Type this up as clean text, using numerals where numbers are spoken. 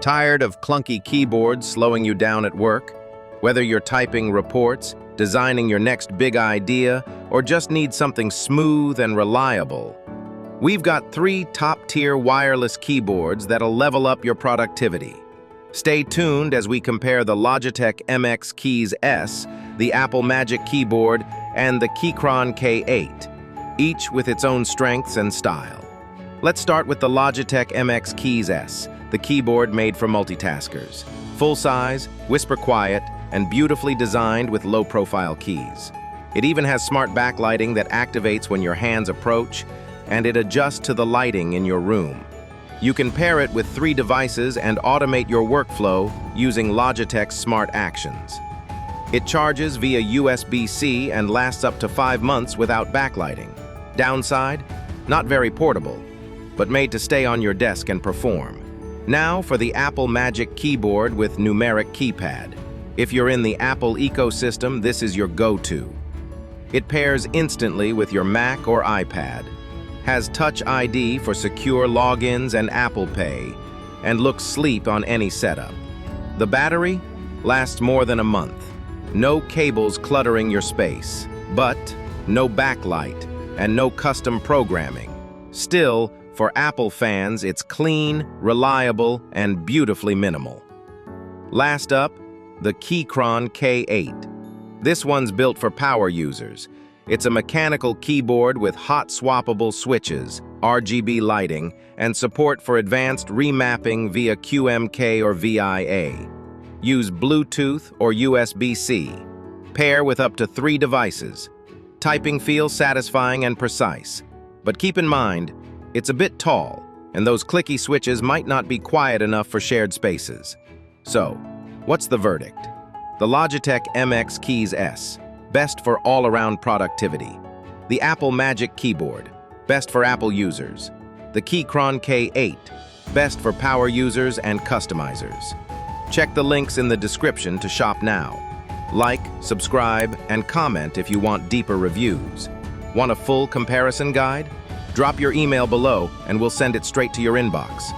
Tired of clunky keyboards slowing you down at work? Whether you're typing reports, designing your next big idea, or just need something smooth and reliable, we've got 3 top-tier wireless keyboards that'll level up your productivity. Stay tuned as we compare the Logitech MX Keys S, the Apple Magic Keyboard, and the Keychron K8, each with its own strengths and style. Let's start with the Logitech MX Keys S, the keyboard made for multitaskers. Full-size, whisper-quiet, and beautifully designed with low-profile keys. It even has smart backlighting that activates when your hands approach, and it adjusts to the lighting in your room. You can pair it with 3 devices and automate your workflow using Logitech's Smart Actions. It charges via USB-C and lasts up to 5 months without backlighting. Downside? Not very portable, but made to stay on your desk and perform. Now for the Apple Magic Keyboard with numeric keypad. If you're in the Apple ecosystem, this is your go-to. It pairs instantly with your Mac or iPad, has Touch ID for secure logins and Apple Pay, and looks sleek on any setup. The battery lasts more than a month. No cables cluttering your space, but no backlight and no custom programming. Still, for Apple fans, it's clean, reliable, and beautifully minimal. Last up, the Keychron K8. This one's built for power users. It's a mechanical keyboard with hot swappable switches, RGB lighting, and support for advanced remapping via QMK or VIA. Use Bluetooth or USB-C. Pair with up to 3 devices. Typing feels satisfying and precise. But keep in mind, it's a bit tall, and those clicky switches might not be quiet enough for shared spaces. So, what's the verdict? The Logitech MX Keys S, best for all-around productivity. The Apple Magic Keyboard, best for Apple users. The Keychron K8, best for power users and customizers. Check the links in the description to shop now. Like, subscribe, and comment if you want deeper reviews. Want a full comparison guide? Drop your email below and we'll send it straight to your inbox.